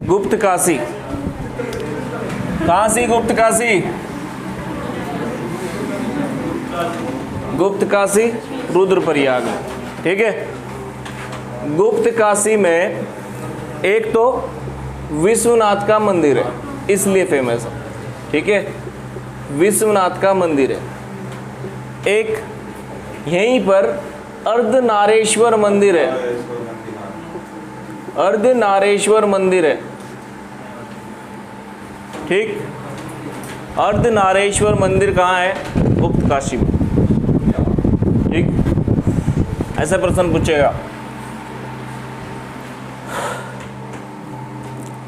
गुप्त काशी, काशी गुप्त काशी, गुप्त काशी रुद्रप्रयाग। ठीक है, गुप्त काशी में एक तो विश्वनाथ का मंदिर है, इसलिए फेमस है। ठीक है, विश्वनाथ का मंदिर है। एक यहीं पर अर्धनारेश्वर मंदिर है, अर्धनारेश्वर मंदिर है। ठीक, अर्धनारेश्वर मंदिर कहाँ है? गुप्त काशी में। ठीक, ऐसा प्रश्न पूछेगा।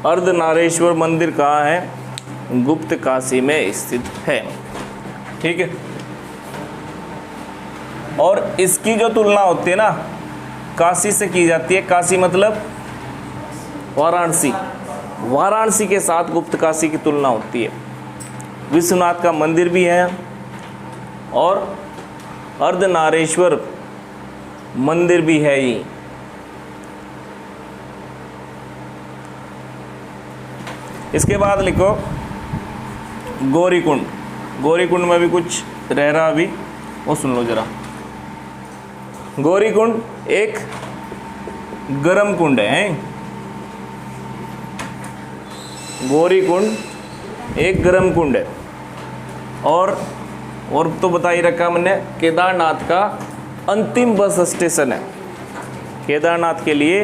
अर्धनारेश्वर मंदिर कहाँ है? गुप्त काशी में स्थित है। ठीक है, और इसकी जो तुलना होती है ना काशी से की जाती है। काशी मतलब वाराणसी, वाराणसी के साथ गुप्त काशी की तुलना होती है। विश्वनाथ का मंदिर भी है और अर्धनारेश्वर मंदिर भी है ही। इसके बाद लिखो गौरीकुंड। गौरीकुंड में भी कुछ रह रहा अभी, वो सुन लो जरा। गौरीकुंड एक गर्म कुंड है। गौरीकुंड एक गर्म कुंड है। और तो बता ही रखा मैंने, केदारनाथ का अंतिम बस स्टेशन है। केदारनाथ के लिए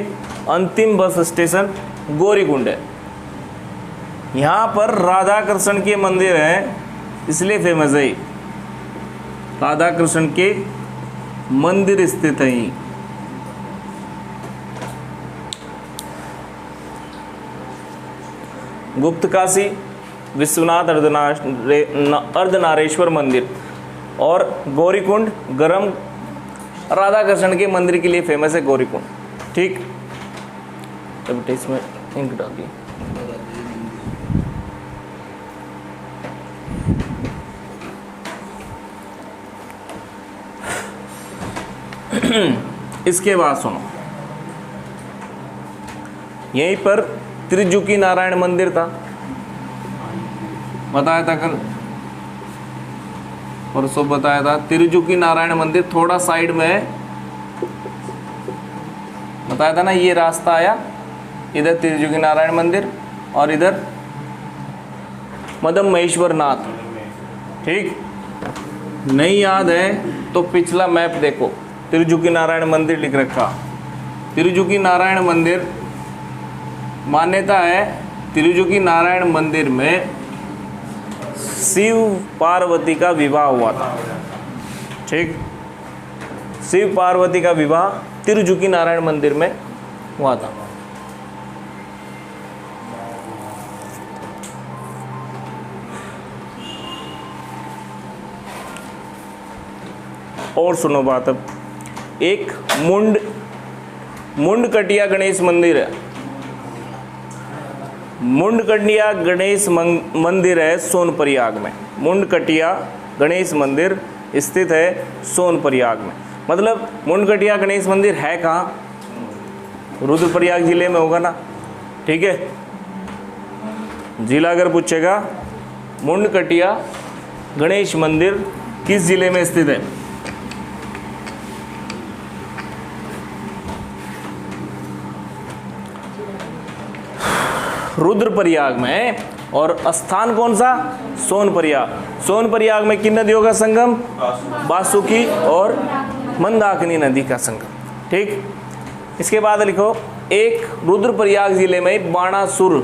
अंतिम बस स्टेशन गौरीकुंड है। यहाँ पर राधा कृष्ण के मंदिर हैं, इसलिए फेमस है। राधा कृष्ण के मंदिर स्थित है। गुप्त काशी, विश्वनाथ अर्धनारेश्वर मंदिर और गौरीकुंड गरम राधा कृष्ण के मंदिर के लिए फेमस है गौरीकुंड। ठीक, तब इसमें इंक डाल दी। इसके बाद सुनो, यहीं पर त्रिजुकी नारायण मंदिर था, बताया था कल, परसों बताया था। त्रिजुकी नारायण मंदिर थोड़ा साइड में है, बताया था ना। ये रास्ता आया, इधर त्रिजुकी नारायण मंदिर और इधर मदन महेश्वर नाथ। ठीक, नहीं याद है तो पिछला मैप देखो, त्रिजुकी नारायण मंदिर लिख रखा। त्रिजुकी नारायण मंदिर, मान्यता है त्रिजुकी नारायण मंदिर में शिव पार्वती का विवाह हुआ था। ठीक, शिव पार्वती का विवाह त्रिजुकी नारायण मंदिर में हुआ था। और सुनो बात, अब एक मुंडकटिया गणेश मंदिर है। मुंडकटिया गणेश मंदिर है सोनप्रयाग में। मुंडकटिया गणेश मंदिर स्थित है सोनप्रयाग में। मतलब मुंडकटिया गणेश मंदिर है कहाँ? रुद्रप्रयाग जिले में होगा ना। ठीक है, जिला अगर पूछेगा मुंडकटिया गणेश मंदिर किस जिले में स्थित है? रुद्रप्रयाग में। और स्थान कौन सा? सोनप्रयाग। सोनप्रयाग में किन नदियों का संगम? बासुकी और मंदाकिनी नदी का संगम। ठीक, इसके बाद लिखो, एक रुद्रप्रयाग जिले में बाणासुर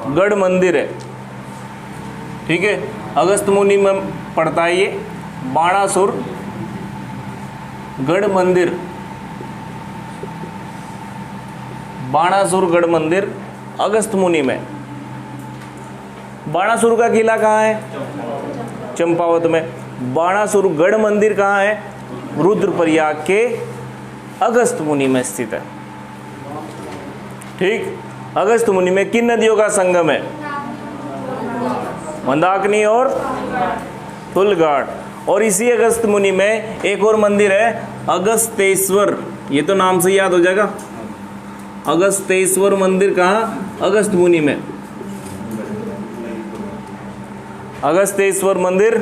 गढ़ मंदिर है। ठीक है, अगस्त मुनि में पड़ता है ये बाणासुर गढ़ मंदिर। बाणासुर गढ़ मंदिर अगस्त मुनि में। बाणासुर का किला कहाँ है? चंपावत में। बाणासुर गढ़ मंदिर कहाँ है? रुद्रप्रयाग के अगस्त मुनि में स्थित है। ठीक, अगस्त मुनि में किन नदियों का संगम है? मंदाकिनी और फुलघाट। और इसी अगस्त मुनि में एक और मंदिर है अगस्तेश्वर, ये तो नाम से याद हो जाएगा। अगस्तेश्वर मंदिर कहाँ? अगस्त मुनि में। अगस्तेश्वर मंदिर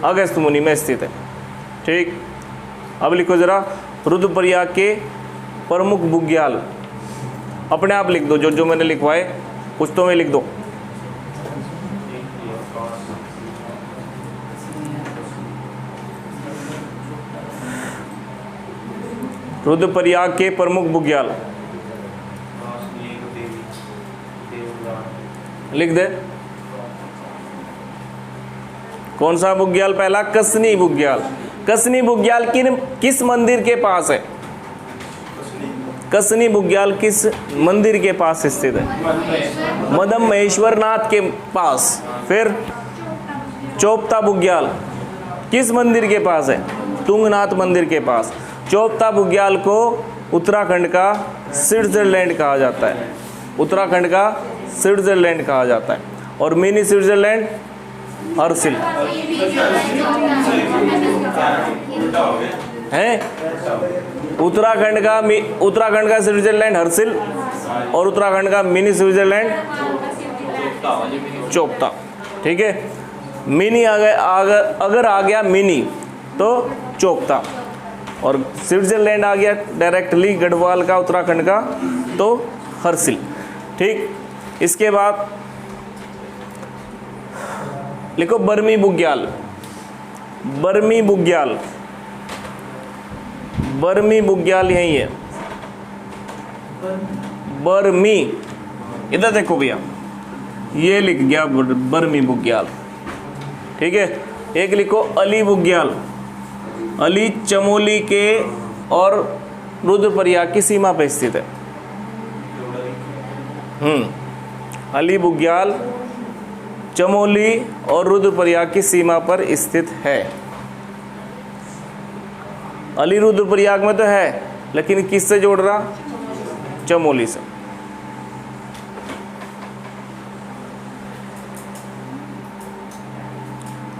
अगस्त मुनि में स्थित है। ठीक, अब लिखो जरा रुद्रप्रयाग के प्रमुख बुग्याल। अपने आप लिख दो, जो मैंने लिखवाए पुस्तकों में लिख दो। रुद्रप्रयाग के प्रमुख बुग्याल लिख दे। कौन सा बुग्याल? पहला कसनी बुग्याल। कसनी बुग्याल किस मंदिर के पास है? कसनी बुग्याल किस मंदिर के पास स्थित है? मदम महेश्वर नाथ के पास। फिर चोपता बुग्याल किस मंदिर के पास है? तुंगनाथ मंदिर के पास। चोपता बुग्याल को उत्तराखंड का स्विट्जरलैंड कहा जाता है। उत्तराखंड का स्विट्जरलैंड कहा जाता है। और मिनी स्विट्जरलैंड हर्सिल है। उत्तराखंड का स्विट्जरलैंड हर्सिल और उत्तराखंड का मिनी स्विट्जरलैंड चोपता। ठीक है, मिनी अगर आ गया मिनी तो चोपता, और स्विट्जरलैंड आ गया डायरेक्टली गढ़वाल का उत्तराखंड का तो हर्सिल। ठीक, इसके बाद लिखो बर्मी बुग्याल। बर्मी बुग्याल, बर्मी बुग्याल यही है। बर्मी, इधर देखो भैया, ये लिख गया बर्मी बुग्याल। ठीक है, एक लिखो अली बुग्याल। अली चमोली के और रुद्रप्रयाग की सीमा पर स्थित है। अली बुग्याल चमोली और रुद्रप्रयाग की सीमा पर स्थित है। अली रुद्रप्रयाग में तो है, लेकिन किससे जोड़ रहा? चमोली से।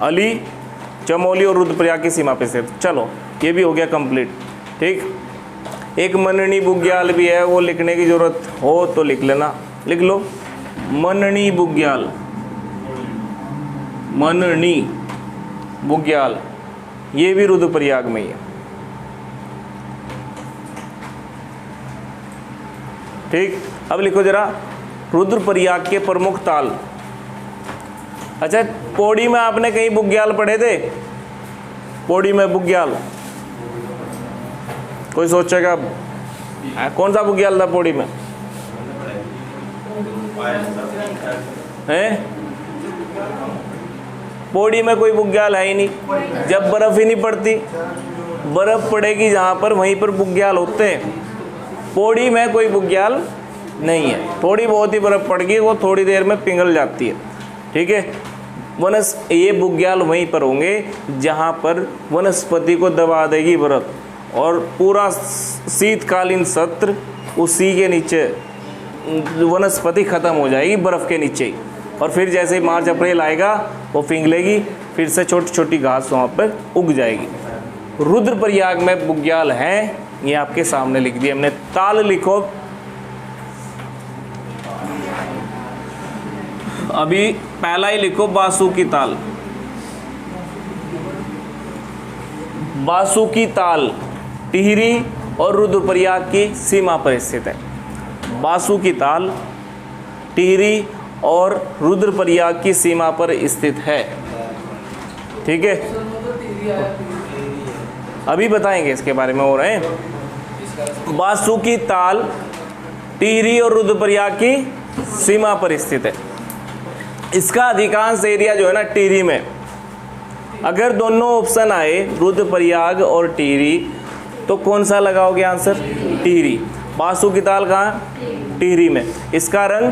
अली चमोली और रुद्रप्रयाग की सीमा पे स्थित। चलो, ये भी हो गया कंप्लीट। ठीक, एक मननी बुग्याल भी है, वो लिखने की जरूरत हो तो लिख लेना। लिख लो मननी बुग्याल। मननी बुग्याल, ये भी रुद्रप्रयाग में ही है। ठीक, अब लिखो जरा रुद्रप्रयाग के प्रमुख ताल। अच्छा, पौड़ी में आपने कहीं बुग्याल पढ़े थे? पौड़ी में बुग्याल कोई सोचेगा कौन सा बुग्याल था पौड़ी में? हैं? पौड़ी में कोई बुग्याल है ही नहीं, जब बर्फ ही नहीं पड़ती। बर्फ पड़ेगी जहाँ पर, वहीं पर बुग्याल होते हैं। पौड़ी में कोई बुग्याल नहीं है। थोड़ी बहुत ही बर्फ पड़ गई, वो थोड़ी देर में पिघल जाती है। ठीक है, ये बुग्याल वहीं पर होंगे जहाँ पर वनस्पति को दबा देगी बर्फ, और पूरा शीतकालीन सत्र उसी के नीचे वनस्पति खत्म हो जाएगी, बर्फ़ के नीचे ही। और फिर जैसे मार्च अप्रैल आएगा वो पिघलेगी, फिर से छोटी छोटी घास वहाँ पर उग जाएगी। रुद्रप्रयाग में बुग्याल हैं, ये आपके सामने लिख दिया हमने। ताल लिखो। अभी पहला ही लिखो बासुकी ताल। बासुकी ताल टिहरी और रुद्रप्रयाग की सीमा पर स्थित है। बासुकी ताल टिहरी और रुद्रप्रयाग की सीमा पर स्थित है। ठीक है, अभी बताएंगे इसके बारे में हो रहे हैं। बासुकी ताल टिहरी और रुद्रप्रयाग की सीमा पर स्थित है। इसका अधिकांश एरिया जो है ना टिहरी में। अगर दोनों ऑप्शन आए रुद्रप्रयाग और टिहरी, तो कौन सा लगाओगे आंसर? टिहरी। बासुकी ताल कहाँ? टिहरी में। इसका रंग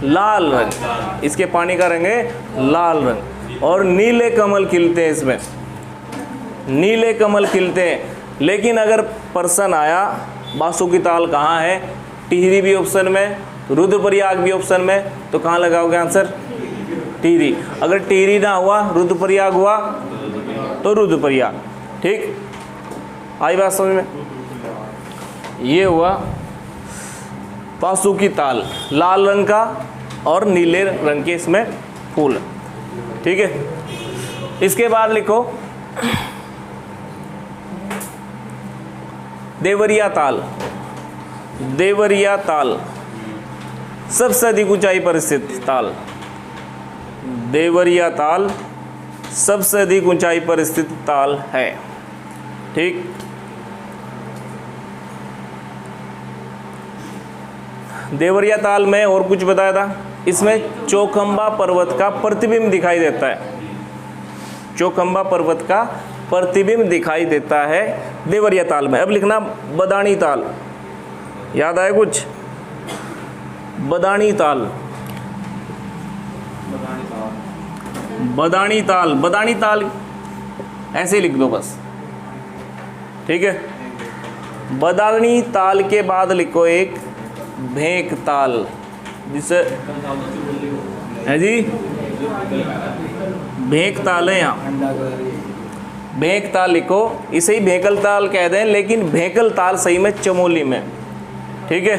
लाल रंग, इसके पानी का रंग है लाल रंग, और नीले कमल खिलते हैं इसमें, नीले कमल खिलते हैं। लेकिन अगर प्रश्न आया बासुकी ताल कहाँ है, टिहरी भी ऑप्शन में, रुद्रप्रयाग भी ऑप्शन में, तो कहाँ लगाओगे आंसर? टिहरी। अगर टिहरी ना हुआ, रुद्रप्रयाग हुआ, तो रुद्रप्रयाग। ठीक, आई बात समझ में? ये हुआ बासुकी ताल, लाल रंग का और नीले रंग के इसमें फूल, ठीक है। इसके बाद लिखो देवरिया ताल। देवरिया ताल सबसे अधिक ऊंचाई पर स्थित ताल। देवरिया ताल सबसे अधिक ऊंचाई पर स्थित ताल है, ठीक। देवरिया ताल में और कुछ बताया था, इसमें चौखंबा पर्वत का प्रतिबिंब दिखाई देता है। चौखंबा पर्वत का प्रतिबिंब दिखाई देता है देवरिया ताल में। अब लिखना बदाणी ताल, याद आए कुछ? बदाणी ताल, बदाणी ताल, बदाणी ताल ऐसे लिख दो बस, ठीक है। बदाणी ताल के बाद लिखो एक भेंक ताल, जिसे है जी भेंक ताल है यहाँ, भेंक ताल लिखो। इसे ही भेंकल ताल कह दें, लेकिन भेंकल ताल सही में चमोली में, ठीक है।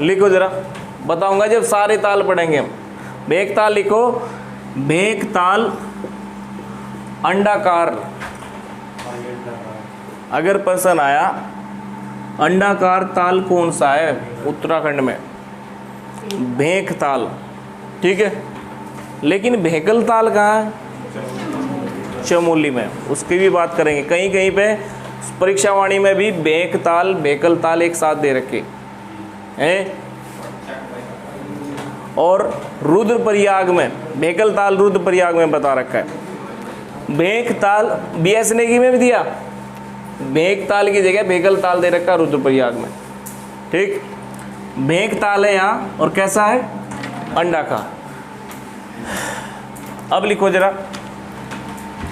लिखो जरा, बताऊंगा जब सारे ताल पढ़ेंगे हम। भेंक ताल लिखो, भेंक ताल अंडाकार। अगर प्रश्न आया अंडाकार ताल कौन सा है उत्तराखंड में, भेंक ताल, ठीक है। लेकिन भेंकल ताल कहाँ है? चमोली में, उसकी भी बात करेंगे। कहीं कहीं पे परीक्षा वाणी में भी भेंक ताल भेंकल ताल एक साथ दे रखे हैं। और रुद्रप्रयाग में भेंकल ताल रुद्रप्रयाग में बता रखा है। भेंक ताल BS नेगी में भी दिया, भेंक ताल की जगह भेंकल ताल दे रखा रुद्रप्रयाग में, ठीक। भेंक ताल है यहाँ, और कैसा है? अंडाकार। अब लिखो जरा,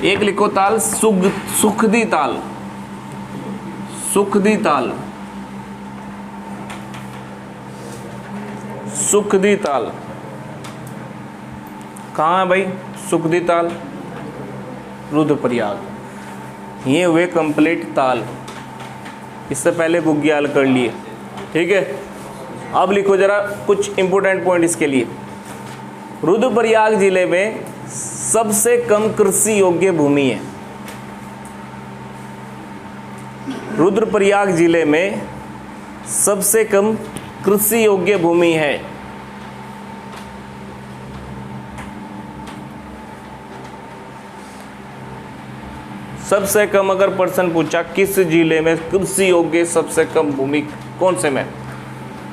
एक लिखो ताल सुखदी ताल। सुखदी ताल, सुखदी ताल कहाँ है भाई? सुखदी ताल रुद्रप्रयाग। ये हुए कंप्लीट ताल, इससे पहले बुग्याल कर लिए, ठीक है। अब लिखो जरा कुछ इंपोर्टेंट पॉइंट इसके लिए। रुद्रप्रयाग जिले में सबसे कम कृषि योग्य भूमि है। रुद्रप्रयाग जिले में सबसे कम कृषि योग्य भूमि है। सबसे कम अगर प्रश्न पूछा किस जिले में कृषि योग्य सबसे कम भूमि कौन से में?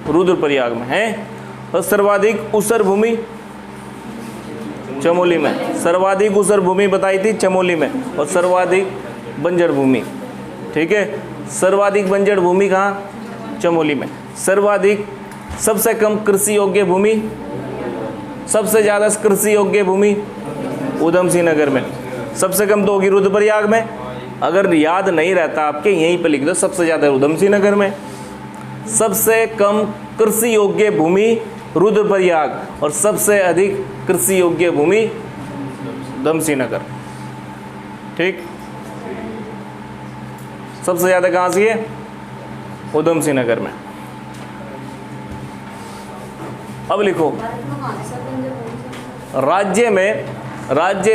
रुद्रप्रयाग में है। और सर्वाधिक ऊसर भूमि चमोली में। सर्वाधिक ऊसर भूमि बताई थी चमोली में, और सर्वाधिक बंजर भूमि, ठीक है। सर्वाधिक बंजर भूमि कहाँ? चमोली में। सर्वाधिक सबसे कम कृषि योग्य भूमि, सबसे ज़्यादा कृषि योग्य भूमि उधम सिंह नगर में। सबसे कम तो होगी रुद्रप्रयाग में। अगर याद नहीं रहता आपके, यहीं पे लिख दो सबसे ज़्यादा उधम सिंह नगर में। सबसे कम कृषि योग्य भूमि रुद्रप्रयाग, और सबसे अधिक कृषि योग्य भूमि उधम सिंह नगर, ठीक। सबसे ज़्यादा कहाँ से है? उधम सिंह नगर में। अब लिखो राज्य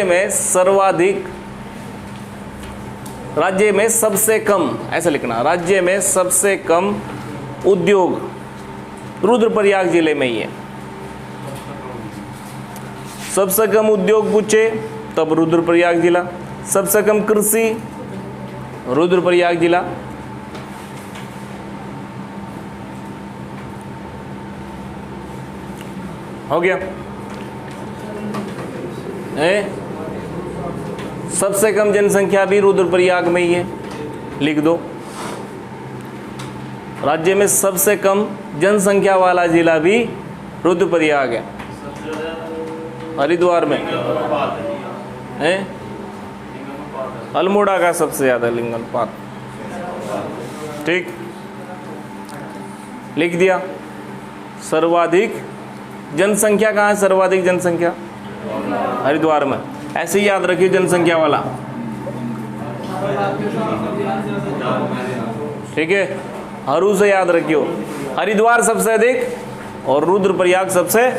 में सर्वाधिक, राज्य में सबसे कम, ऐसा लिखना, राज्य में सबसे कम उद्योग रुद्रप्रयाग जिले में ही है। सबसे कम उद्योग पूछे तब रुद्रप्रयाग जिला। सबसे कम कृषि रुद्रप्रयाग जिला। हो गया? सबसे कम जनसंख्या भी रुद्रप्रयाग में ही है, लिख दो। राज्य में सबसे कम जनसंख्या वाला जिला भी रुद्रप्रयाग है। हरिद्वार में है, अल्मोड़ा का सबसे ज़्यादा लिंगानुपात, ठीक, लिख दिया। सर्वाधिक जनसंख्या कहाँ है? सर्वाधिक जनसंख्या हरिद्वार में। ऐसे ही याद रखिए जनसंख्या वाला, ठीक है। हरू से याद रखियो। हरिद्वार सबसे अधिक और रुद्रप्रयाग सबसे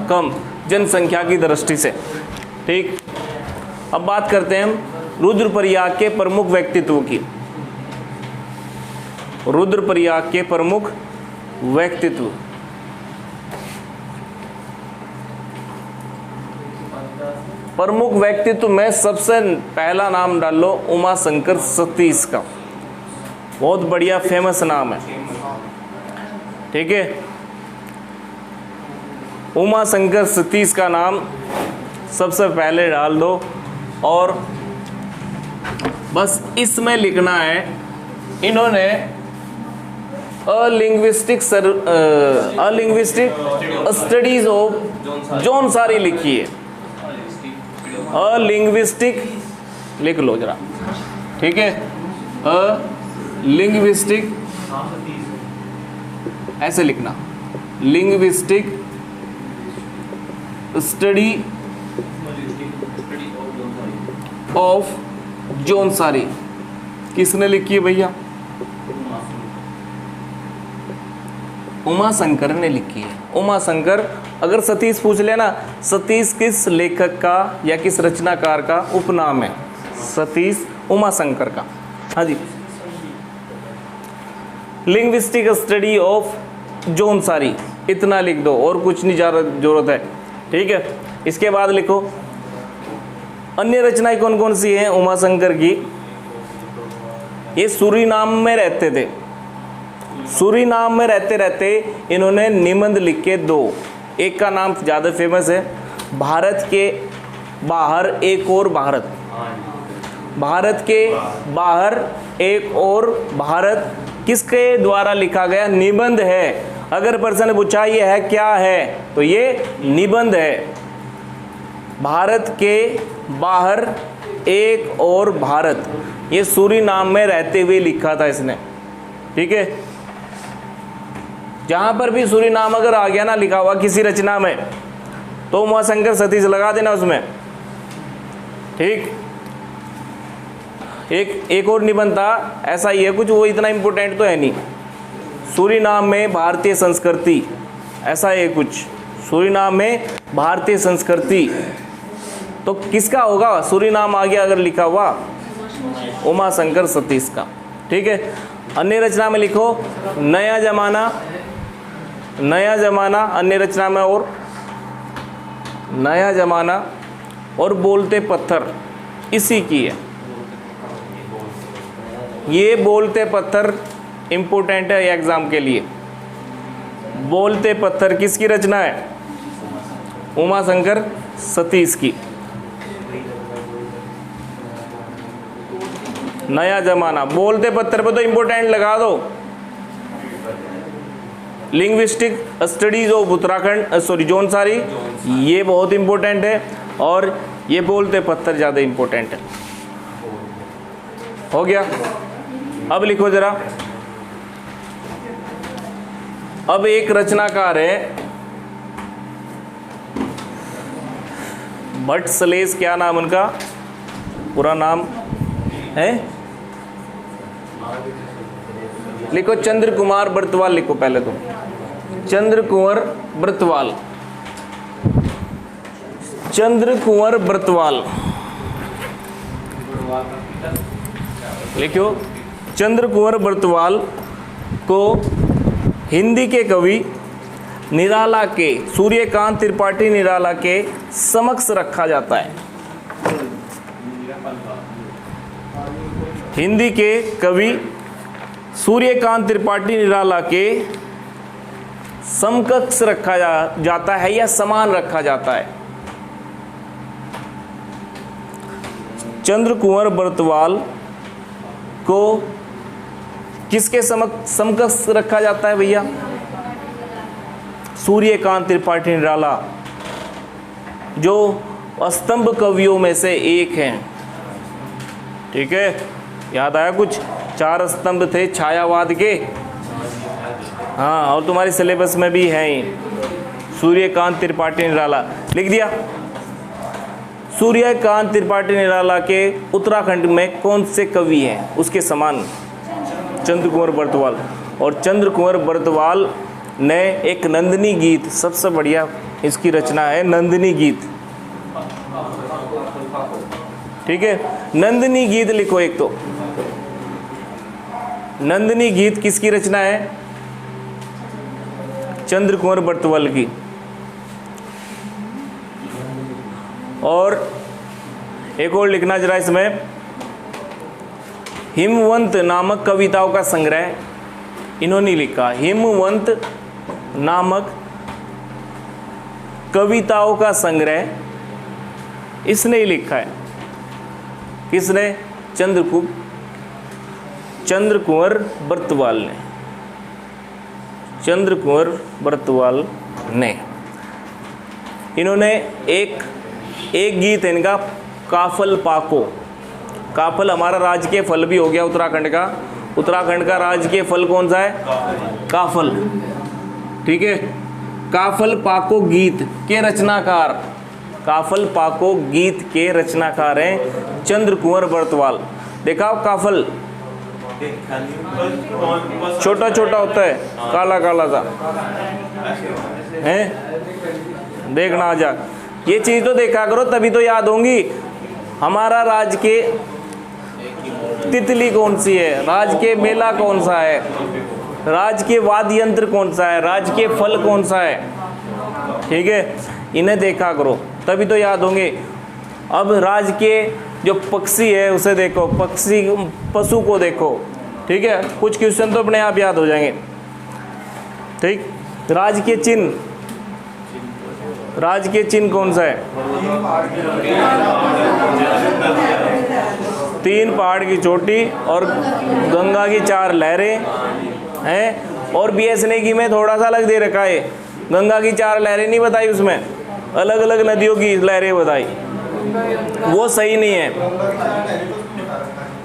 कम जनसंख्या की दृष्टि से। ठीक, अब बात करते हैं हम रुद्रप्रयाग के प्रमुख व्यक्तित्व की। रुद्रप्रयाग के प्रमुख व्यक्तित्व, प्रमुख व्यक्तित्व में सबसे पहला नाम डाल लो उमाशंकर सतीश का। बहुत बढ़िया फेमस नाम है। ठीक है, उमाशंकर सतीश का नाम सबसे पहले डाल दो और बस इसमें लिखना है इन्होंने लिंग्विस्टिक स्टडीज ऑफ जौनसारी लिखी है। लिंग्विस्टिक लिख लो जरा, ठीक है, लिंग्विस्टिक ऐसे लिखना, लिंग्विस्टिक स्टडी ऑफ जौनसारी किसने लिखी है भैया? उमाशंकर ने लिखी है। उमाशंकर, अगर सतीश पूछ लेना, सतीश किस लेखक का या किस रचनाकार का उपनाम है? सतीश उमाशंकर का। हाँ जी, लिंग्विस्टिक स्टडी ऑफ जौनसारी इतना लिख दो और कुछ नहीं जरूरत है। ठीक है, इसके बाद लिखो अन्य रचनाएं कौन कौन सी हैं उमाशंकर की। ये सूरीनाम में रहते थे। सूरीनाम में रहते रहते इन्होंने निबंध लिखे दो। एक का नाम ज़्यादा फेमस है, भारत के बाहर एक और भारत। भारत के बाहर एक और भारत किसके द्वारा लिखा गया निबंध है। अगर प्रश्न पूछा ये है क्या है, तो ये निबंध है। भारत के बाहर एक और भारत, ये सूरीनाम में रहते हुए लिखा था इसने। ठीक है, जहां पर भी सूरीनाम अगर आ गया ना लिखा हुआ किसी रचना में, तो उमाशंकर सतीश लगा देना उसमें। ठीक, एक और निबंध था, ऐसा ही है कुछ, वो इतना इम्पोर्टेंट तो है नहीं। सूरीनाम में भारतीय संस्कृति, ऐसा है कुछ, सूरीनाम में भारतीय संस्कृति, तो किसका होगा? सूरीनाम आ गया अगर लिखा हुआ, उमाशंकर सतीश का। ठीक है, अन्य रचना में लिखो नया जमाना, नया जमाना अन्य रचना में, और नया जमाना और बोलते पत्थर इसी की है। ये बोलते पत्थर इम्पोर्टेंट है एग्जाम के लिए। बोलते पत्थर किसकी रचना है? उमाशंकर सतीश की। नया जमाना, बोलते पत्थर पे तो इम्पोर्टेंट लगा दो। Linguistic studies of Uttarakhand Jaunsari, ये बहुत इम्पोर्टेंट है, और ये बोलते पत्थर ज़्यादा इम्पोर्टेंट है। हो गया, अब लिखो जरा। अब एक रचनाकार है भट्ट सलेश, क्या नाम उनका पूरा नाम है? लिखो चंद्र कुमार बर्तवाल, लिखो पहले तो चंद्र कुंवर बर्तवाल, चंद्र कुंवर बर्तवाल लिखो। चंद्र कुंवर बर्तवाल को हिंदी के कवि निराला के, सूर्यकांत त्रिपाठी निराला के समक्ष रखा जाता है। हिंदी के कवि सूर्यकांत त्रिपाठी निराला के समकक्ष रखा जाता है या समान रखा जाता है। चंद्र कुंवर बर्तवाल को किसके समकक्ष रखा जाता है भैया? सूर्यकांत त्रिपाठी निराला, जो स्तंभ कवियों में से एक हैं। ठीक है, याद आया कुछ? 4 स्तंभ थे छायावाद के। हाँ, और तुम्हारे सिलेबस में भी है ही। सूर्यकांत त्रिपाठी निराला लिख दिया। सूर्यकांत त्रिपाठी निराला के उत्तराखंड में कौन से कवि हैं उसके समान? चंद्र कुंवर बर्तवाल। और चंद्र कुंवर बर्तवाल नए एक नंदिनी गीत, सबसे बढ़िया इसकी रचना है नंदिनी गीत। ठीक है, नंदिनी गीत लिखो एक तो। नंदिनी गीत किसकी रचना है? चंद्र कुंवर बर्तवाल की। और एक और लिखना जरा इसमें, हिमवंत नामक कविताओं का संग्रह इन्होंने लिखा। हिमवंत नामक कविताओं का संग्रह इसने ही लिखा है। किसने? चंद्र कुंवर बर्तवाल ने। चंद्र कुंवर बर्तवाल ने। इन्होंने एक गीत इनका काफल पाको। काफल हमारा राजकीय फल भी हो गया उत्तराखंड का। उत्तराखंड का राजकीय फल कौन सा है? काफल। ठीक है, काफल पाको गीत के रचनाकार, काफल पाको गीत के रचनाकार हैं चंद्र कुंवर बर्तवाल। देखाओ काफल, छोटा छोटा होता है, काला काला सा है, देखना आ जा। ये चीज तो देखा करो तभी तो याद होंगी। हमारा राज के तितली कौन सी है, राज के मेला कौन सा है, राज के वाद्य यंत्र कौन सा है, राज के फल कौन सा है। ठीक है, इन्हें देखा करो तभी तो याद होंगे। अब राज के जो पक्षी है उसे देखो, पक्षी पशु को देखो। ठीक है, कुछ क्वेश्चन तो अपने आप याद हो जाएंगे। ठीक, राज के चिन्ह, राज के चिन्ह कौन सा है? 3 पहाड़ की चोटी और गंगा की 4 लहरें हैं। और BS नेगी में थोड़ा सा अलग दे रखा है, गंगा की 4 लहरें नहीं बताई, उसमें अलग अलग नदियों की लहरें बताई, वो सही नहीं है।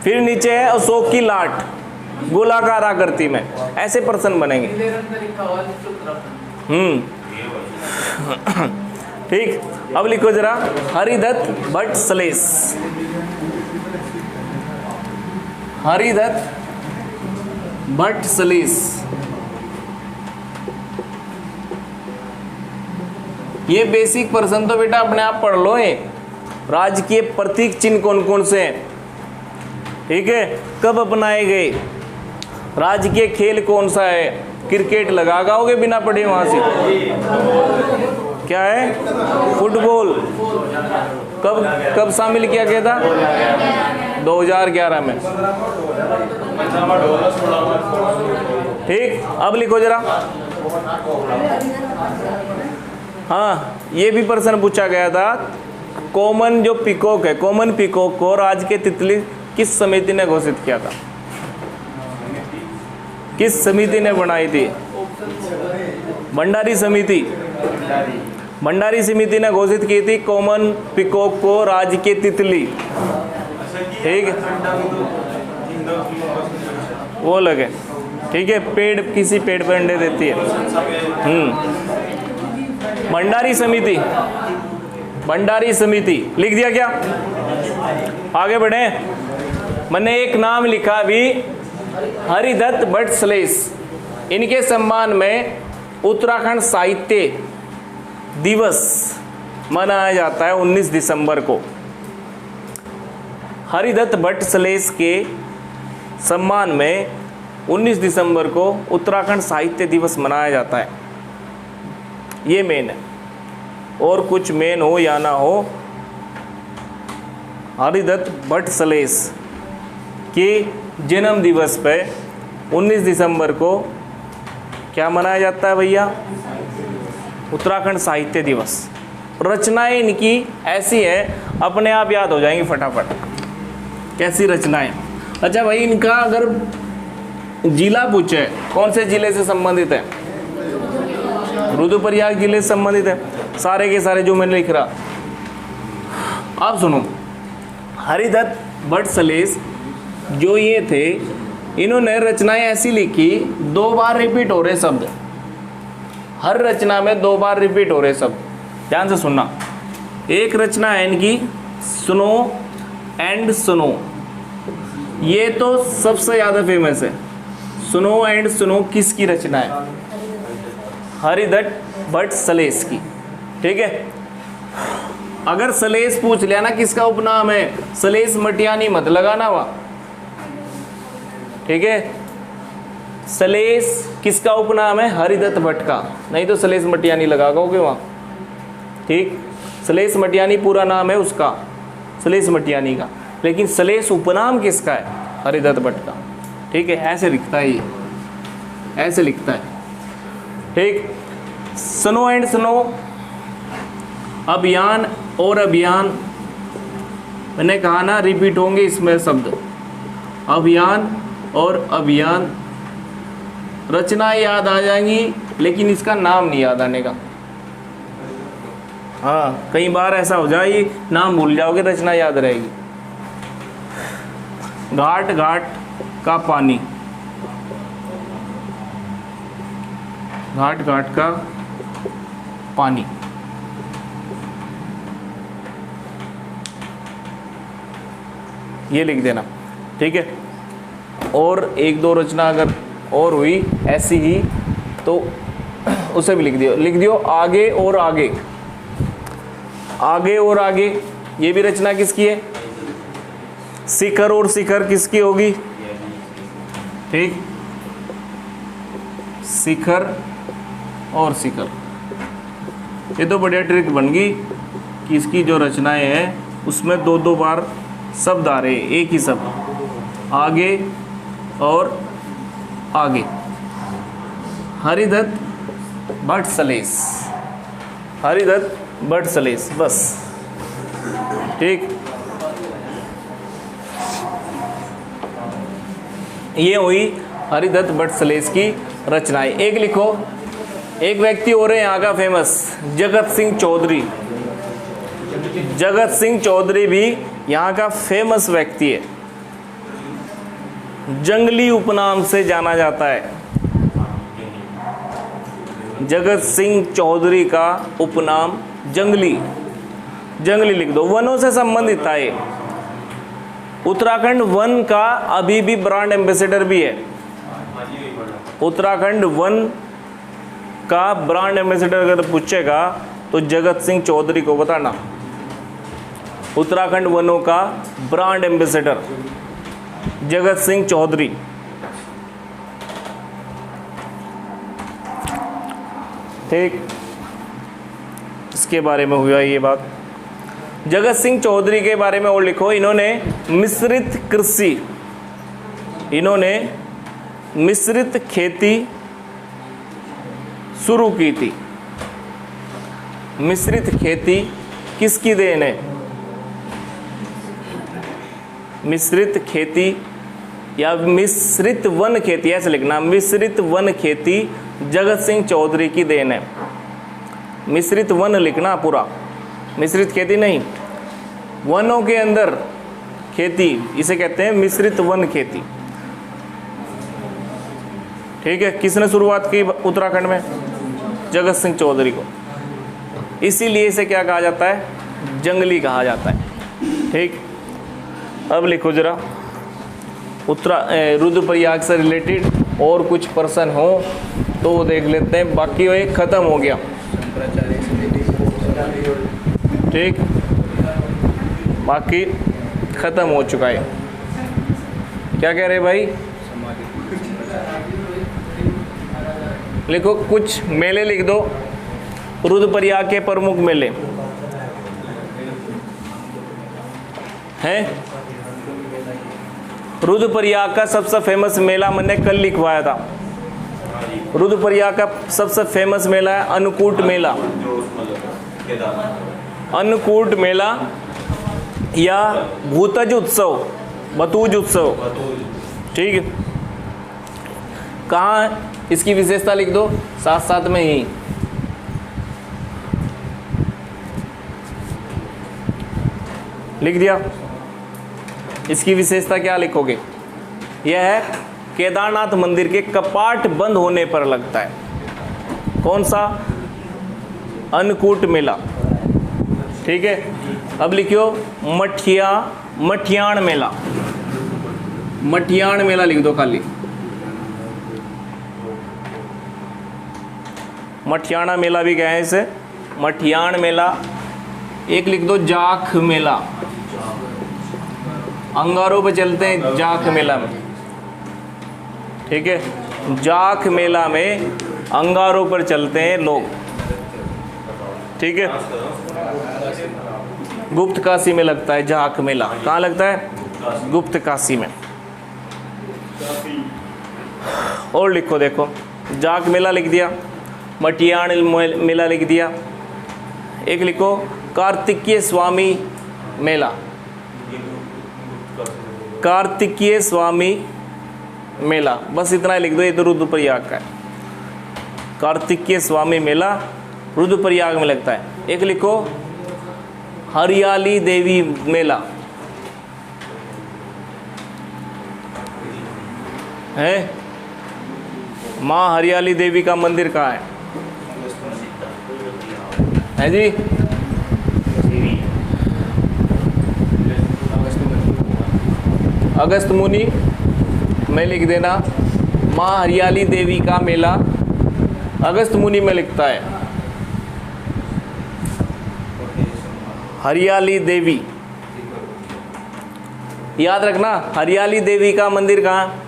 फिर नीचे है अशोक की लाट, गोलाकार आकृति में, ऐसे प्रश्न बनेंगे। ठीक, अब लिखो जरा, हरिदत्त भट्ट सलेस। हरिदत्त भट्ट सलेस, ये बेसिक प्रश्न तो बेटा अपने आप पढ़ लो। है राजकीय प्रतीक चिन्ह कौन कौन से हैं? ठीक है, कब अपनाए गए? राजकीय खेल कौन सा है? क्रिकेट लगाओगे बिना पढ़े वहां से? क्या है? फुटबॉल। कब शामिल किया गया था? 2011 में। ठीक, अब लिखो जरा। हाँ, ये भी प्रश्न पूछा गया था। कॉमन जो पिकॉक है, कॉमन पिकॉक को राज्य के तितली किस समिति ने घोषित किया था? किस समिति ने बनाई थी? भंडारी समिति। भंडारी समिति ने घोषित की थी कॉमन पिकॉक को राज्य के तितली। ठीक, वो लगे। ठीक है, पेड़ किसी पेड़ पर अंडे देती है। भंडारी समिति, भंडारी समिति लिख दिया क्या? आगे बढ़े। मैंने एक नाम लिखा अभी, हरिदत्त भट्ट सलेस। इनके सम्मान में उत्तराखंड साहित्य दिवस मनाया जाता है 19 दिसंबर को। हरिदत्त भट्ट सलेस के सम्मान में 19 दिसंबर को उत्तराखंड साहित्य दिवस मनाया जाता है। ये मेन है, और कुछ मेन हो या ना हो, हरिदत्त भट्ट सलेस के जन्म दिवस पे 19 दिसंबर को क्या मनाया जाता है भैया? उत्तराखंड साहित्य दिवस। रचनाएं इनकी ऐसी है, अपने आप याद हो जाएंगी फटाफट। कैसी रचनाएं? अच्छा भाई, इनका अगर जिला पूछे कौन से जिले से संबंधित है? रुद्रप्रयाग जिले से संबंधित है। सारे के सारे जो मैंने लिख रहा। आप सुनो, हरिदत्त भट्ट सलेस जो ये थे, इन्होंने रचनाएं ऐसी लिखी, 2 बार रिपीट हो रहे शब्द। हर रचना में 2 बार रिपीट हो रहे शब्द। ध्यान से सुनना। एक रचना है इनकी सुनो एंड सुनो, ये तो सबसे ज़्यादा फेमस है। सुनो एंड सुनो किसकी रचना है? हरिदत्त भट्ट सलेस की। ठीक है, अगर सलेस पूछ लिया ना किसका उपनाम है, सलेस मटियानी मत लगाना वहाँ। ठीक है, सलेस किसका उपनाम है, हरिदत्त भट्ट का, नहीं तो सलेस मटियानी लगाओगे वहाँ। ठीक, सलेस मटियानी पूरा नाम है उसका, सलेस मटियानी का, लेकिन सलेस उपनाम किसका है, हरिदत्त भट्ट का। ठीक है, ऐसे लिखता है ये, ऐसे लिखता है। ठीक, स्नो एंड स्नो, अभियान और अभियान, मैंने कहा ना रिपीट होंगे इसमें शब्द, अभियान और अभियान। रचना याद आ जाएंगी लेकिन इसका नाम नहीं याद आने का। हाँ, कई बार ऐसा हो जाए नाम भूल जाओगे, रचना याद रहेगी। घाट घाट का पानी, घाट घाट का पानी, ये लिख देना। ठीक है, और एक दो रचना अगर और हुई ऐसी ही तो उसे भी लिख दियो आगे और आगे, आगे और आगे, ये भी रचना किसकी है, शिखर और शिखर किसकी होगी। ठीक, शिखर और शिखर, ये तो बढ़िया ट्रिक बन गई कि इसकी जो रचनाएं हैं उसमें दो दो बार शब्द आ रहे, एक ही शब्द, आगे और आगे। हरिदत्त भट्ट सलेस, हरिदत्त भट्ट सलेस, बस। ठीक, ये हुई हरिदत्त भट्ट सलेस की रचनाएं। एक लिखो, एक व्यक्ति और है यहाँ का फेमस, जगत सिंह चौधरी। जगत सिंह चौधरी भी यहाँ का फेमस व्यक्ति है, जंगली उपनाम से जाना जाता है। जगत सिंह चौधरी का उपनाम जंगली, जंगली लिख दो, वनों से संबंधित था ये। उत्तराखंड वन का अभी भी ब्रांड एम्बेसडर भी है। उत्तराखंड वन का ब्रांड एम्बेसडर अगर पूछेगा तो जगत सिंह चौधरी को बताना। उत्तराखंड वनों का ब्रांड एम्बेसडर जगत सिंह चौधरी। ठीक, इसके बारे में हुआ ये बात। जगत सिंह चौधरी के बारे में और लिखो, इन्होंने मिश्रित कृषि, इन्होंने मिश्रित खेती शुरू की थी। मिश्रित खेती किसकी देन है, मिश्रित खेती या मिश्रित वन खेती, ऐसे लिखना, मिश्रित वन खेती जगत सिंह चौधरी की देन है। मिश्रित वन लिखना पूरा, मिश्रित खेती नहीं, वनों के अंदर खेती, इसे कहते हैं मिश्रित वन खेती। ठीक है, किसने शुरुआत की उत्तराखंड में, जगत सिंह चौधरी को, इसीलिए इसे क्या कहा जाता है, जंगली कहा जाता है। ठीक, अब लिखो जरा रुद्रप्रयाग से रिलेटेड और कुछ पर्सन हो तो वो देख लेते हैं, बाकी वो एक खत्म हो गया। ठीक, बाकी खत्म हो चुका है। क्या कह रहे भाई, लिखो कुछ मेले लिख दो, रुद्रप्रयाग के प्रमुख मेले हैं। रुद्रप्रयाग का सबसे फेमस मेला मैंने कल लिखवाया था। रुद्रप्रयाग का सबसे फेमस मेला है अन्नकूट मेला, अन्नकूट मेला या भूतज उत्सव, बतूज उत्सव। ठीक है, कहाँ है? इसकी विशेषता लिख दो साथ साथ में ही। लिख दिया, इसकी विशेषता क्या लिखोगे, यह है केदारनाथ मंदिर के कपाट बंद होने पर लगता है। कौन सा, अन्नकूट मेला। ठीक है, अब लिखियो मठियाण मेला, मठियाण मेला लिख दो खाली, मठियाना मेला भी कहे हैं इसे, मठियान मेला। एक लिख दो जाख मेला, अंगारों पे चलते हैं जाख मेला में, ठीक है। जाख मेला में अंगारों पर चलते हैं लोग, ठीक है। गुप्त काशी में लगता है जाख मेला। कहाँ लगता है? गुप्त काशी में। और लिखो, देखो जाख मेला लिख दिया, मटियान मेला लिख दिया। एक लिखो कार्तिकीय स्वामी मेला, कार्तिकीय स्वामी मेला, बस इतना ही लिख दो। ये तो रुद्रप्रयाग का है। कार्तिकीय स्वामी मेला रुद्रप्रयाग में लगता है। एक लिखो हरियाली देवी मेला है। माँ हरियाली देवी का मंदिर कहाँ है जी? अगस्त मुनि में लिख देना, माँ हरियाली देवी का मेला अगस्त मुनि में लिखता है। हरियाली देवी याद रखना, हरियाली देवी का मंदिर कहाँ?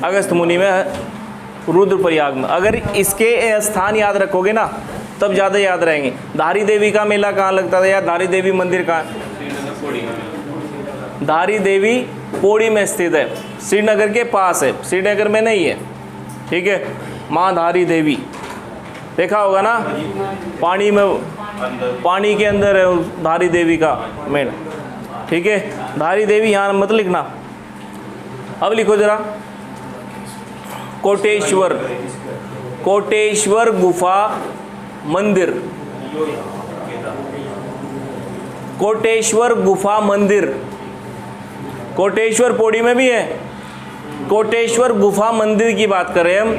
अगस्त मुनि में, रुद्रप्रयाग में। अगर इसके स्थान याद रखोगे ना तब ज़्यादा याद रहेंगे। धारी देवी का मेला कहाँ लगता था, या धारी देवी मंदिर कहाँ? धारी देवी पौड़ी में स्थित है, श्रीनगर के पास है, श्रीनगर में नहीं है, ठीक है। माँ धारी देवी देखा होगा ना, पानी में, पानी के अंदर है धारी देवी का मेला, ठीक है। धारी देवी यहाँ मत लिखना। अब लिखो जरा कोटेश्वर, कोटेश्वर गुफा मंदिर, कोटेश्वर गुफा मंदिर। कोटेश्वर पौड़ी में भी है। कोटेश्वर गुफा मंदिर की बात करें हम।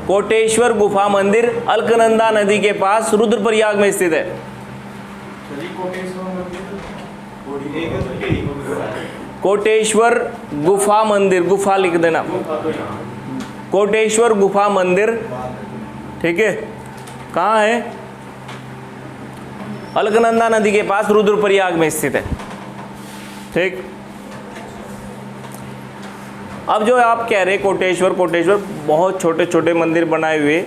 कोटेश्वर गुफा मंदिर अलकनंदा नदी के पास रुद्रप्रयाग में स्थित है। कोटेश्वर गुफा मंदिर, गुफा लिख देना, कोटेश्वर गुफा मंदिर, ठीक है। कहाँ है? अलकनंदा नदी के पास रुद्रप्रयाग में स्थित है, ठीक। अब जो आप कह रहे कोटेश्वर, कोटेश्वर बहुत छोटे छोटे मंदिर बनाए हुए,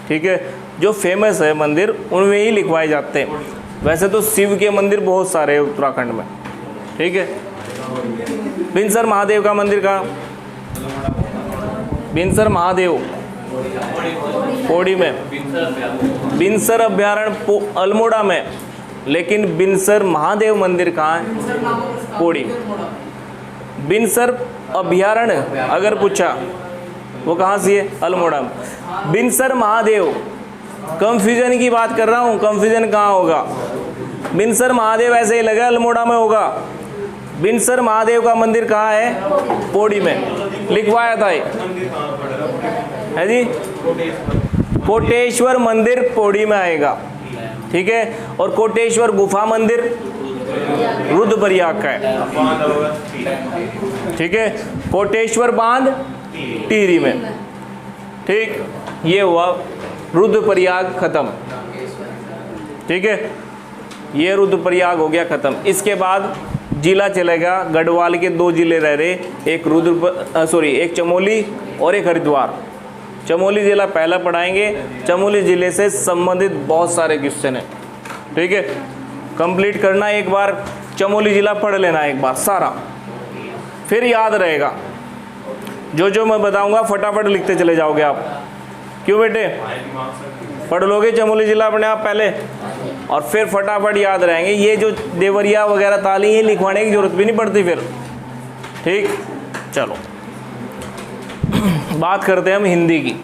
ठीक है, जो फेमस है मंदिर उनमें ही लिखवाए जाते हैं। वैसे तो शिव के मंदिर बहुत सारे हैं उत्तराखंड में, ठीक है। बिनसर महादेव का मंदिर कहाँ? बिनसर महादेव पौड़ी में, बिनसर अभ्यारण्य अल्मोड़ा में, लेकिन बिनसर महादेव मंदिर कहाँ है? पौड़ी। बिनसर अभ्यारण्य अगर पूछा वो कहाँ से है? अल्मोड़ा में। बिनसर महादेव, कंफ्यूजन की बात कर रहा हूँ, कंफ्यूजन कहाँ होगा? बिनसर महादेव ऐसे ही लगा अल्मोड़ा में होगा। बिनसर महादेव का मंदिर कहाँ है? पौड़ी में, लिखवाया था ये, है जी। कोटेश्वर मंदिर पौड़ी में आएगा, ठीक है। और कोटेश्वर गुफा मंदिर रुद्रप्रयाग का है, ठीक है। कोटेश्वर बांध टिहरी में, ठीक। ये हुआ रुद्रप्रयाग खत्म, ठीक है। ये रुद्रप्रयाग हो गया खत्म। इसके बाद जिला चलेगा, गढ़वाल के 2 जिले रह रहे, एक चमोली और एक हरिद्वार। चमोली जिला पहला पढ़ाएंगे। चमोली जिले से संबंधित बहुत सारे क्वेश्चन हैं, ठीक है। कंप्लीट करना, एक बार चमोली जिला पढ़ लेना एक बार सारा, फिर याद रहेगा। जो जो मैं बताऊंगा फटाफट लिखते चले जाओगे आप। क्यों बेटे? पढ़ लोगे चमोली जिला अपने आप पहले, और फिर फटाफट याद रहेंगे। ये जो देवरिया वगैरह ताली ये लिखवाने की जरूरत भी नहीं पड़ती फिर, ठीक। चलो बात करते हैं हम हिंदी की।